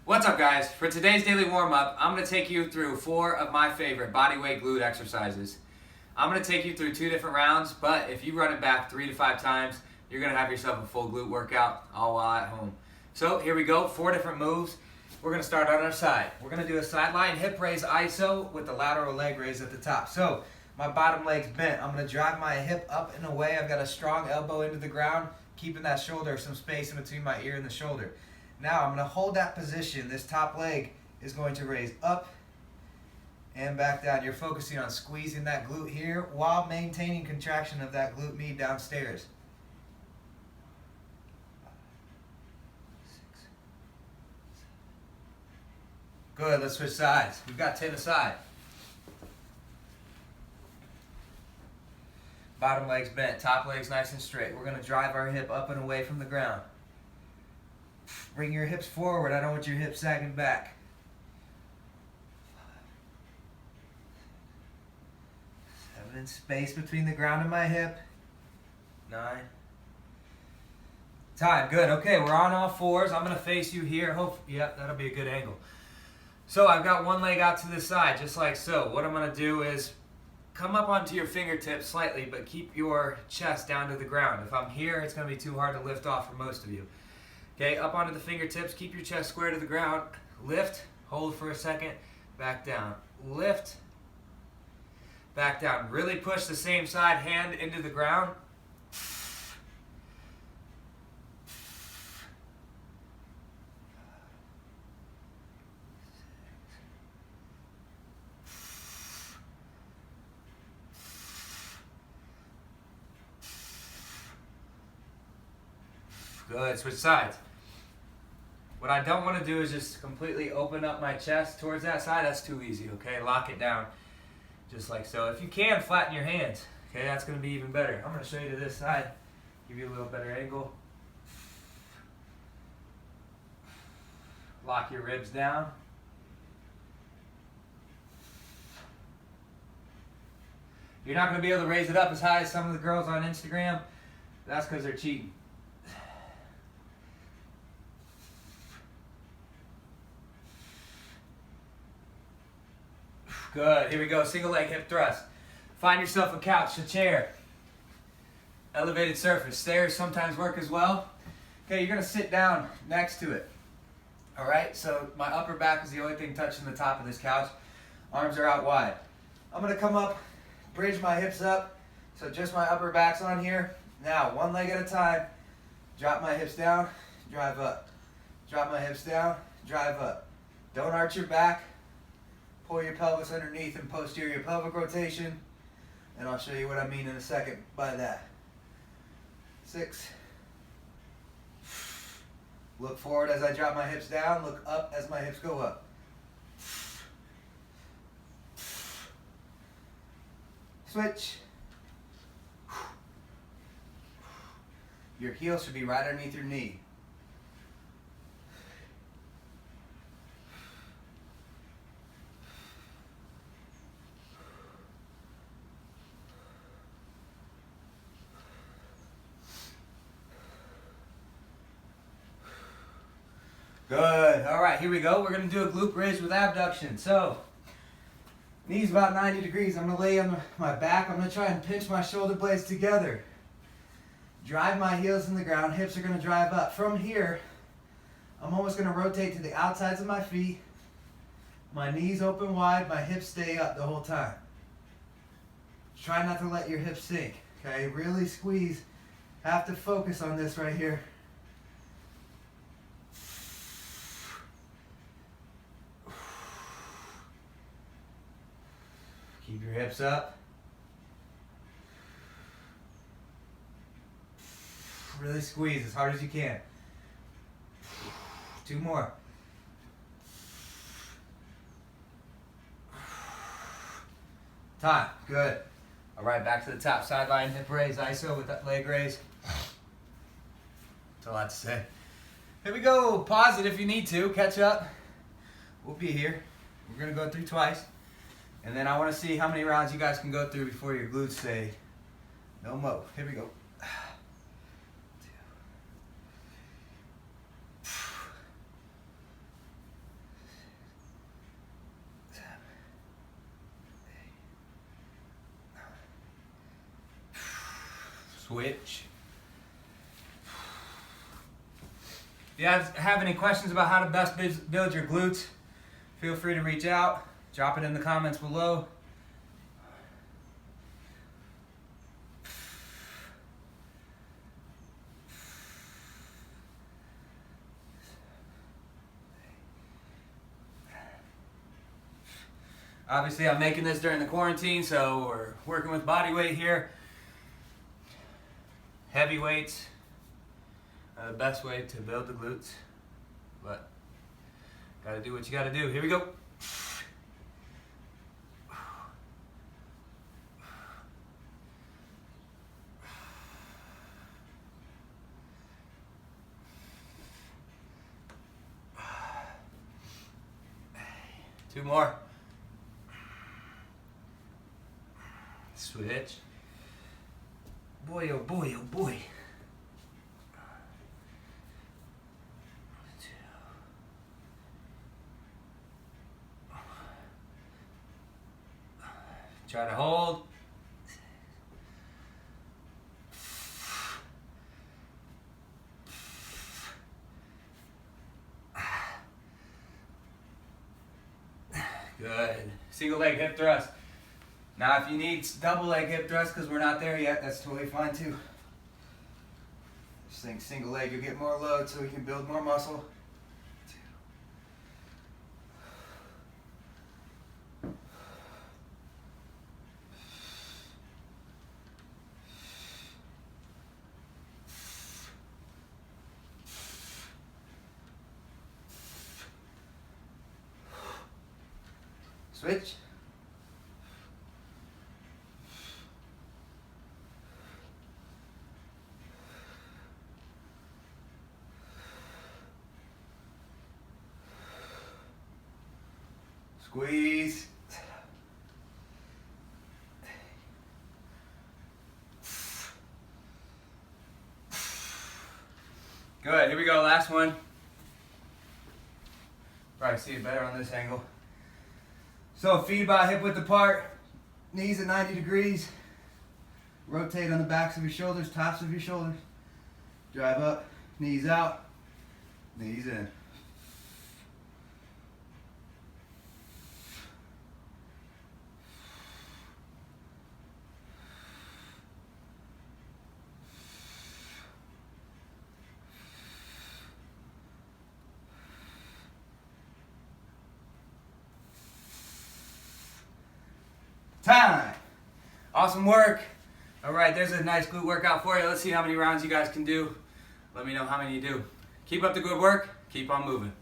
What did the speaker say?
What's up, guys? For today's daily warm-up, I'm going to take you through 4 of my favorite bodyweight glute exercises. I'm going to take you through 2 different rounds, but if you run it back 3 to 5 times, you're going to have yourself a full glute workout all while at home. So here we go, 4 different moves. We're going to start on our side. We're going to do a sideline hip raise iso with the lateral leg raise at the top. So my bottom leg's bent. I'm going to drive my hip up and away. I've got a strong elbow into the ground, keeping that shoulder, some space in between my ear and the shoulder. Now I'm going to hold that position. This top leg is going to raise up and back down. You're focusing on squeezing that glute here while maintaining contraction of that glute med downstairs. 6. Good, let's switch sides. We've got 10 aside. Bottom leg's bent, top leg's nice and straight. We're going to drive our hip up and away from the ground. Bring your hips forward. I don't want your hips sagging back. 7. Space between the ground and my hip. 9. Time. Good. Okay, we're on all 4s. I'm going to face you here. Yep, that'll be a good angle. So I've got one leg out to the side, just like so. What I'm going to do is come up onto your fingertips slightly, but keep your chest down to the ground. If I'm here, it's going to be too hard to lift off for most of you. Okay, up onto the fingertips, keep your chest square to the ground, lift, hold for a second, back down, lift, back down. Really push the same side hand into the ground. Good, switch sides. What I don't want to do is just completely open up my chest towards that side. That's too easy, okay? Lock it down, just like so. If you can, flatten your hands, okay? That's going to be even better. I'm going to show you to this side, give you a little better angle. Lock your ribs down. You're not going to be able to raise it up as high as some of the girls on Instagram. That's because they're cheating. Good, here we go, single leg hip thrust. Find yourself a couch, a chair. Elevated surface, stairs sometimes work as well. Okay, you're gonna sit down next to it. All right, so my upper back is the only thing touching the top of this couch. Arms are out wide. I'm gonna come up, bridge my hips up, so just my upper back's on here. Now, one leg at a time, drop my hips down, drive up. Drop my hips down, drive up. Don't arch your back. Pull your pelvis underneath and posterior pelvic rotation. And I'll show you what I mean in a second by that. 6. Look forward as I drop my hips down. Look up as my hips go up. Switch. Your heel should be right underneath your knee. Good. All right, here we go. We're going to do a glute bridge with abduction. So, knees about 90 degrees. I'm going to lay on my back. I'm going to try and pinch my shoulder blades together. Drive my heels in the ground. Hips are going to drive up. From here, I'm almost going to rotate to the outsides of my feet. My knees open wide. My hips stay up the whole time. Try not to let your hips sink. Okay, really squeeze. Have to focus on this right here. Keep your hips up. Really squeeze as hard as you can. 2 more. Time. Good. All right, back to the top. Sideline hip raise, iso with that leg raise. That's all I have to say. Here we go. Pause it if you need to. Catch up. We'll be here. We're going to go through twice. And then I want to see how many rounds you guys can go through before your glutes say no mo. Here we go. Switch. If you have any questions about how to best build your glutes, feel free to reach out. Drop it in the comments below. Obviously, I'm making this during the quarantine, so we're working with body weight here. Heavy weights are the best way to build the glutes, but gotta do what you gotta do. Here we go. Two more. Switch. Boy, oh boy, oh boy. Try to hold. Good. Single leg hip thrust. Now if you need double leg hip thrust because we're not there yet, that's totally fine too. Just think single leg, you'll get more load so we can build more muscle. Switch. Squeeze. Good, here we go, last one. Probably see it better on this angle. So feet about hip width apart, knees at 90 degrees. Rotate on the backs of your shoulders, tops of your shoulders. Drive up, knees out, knees in. Time. Awesome work. All right, there's a nice glute workout for you. Let's see how many rounds you guys can do. Let me know how many you do. Keep up the good work. Keep on moving.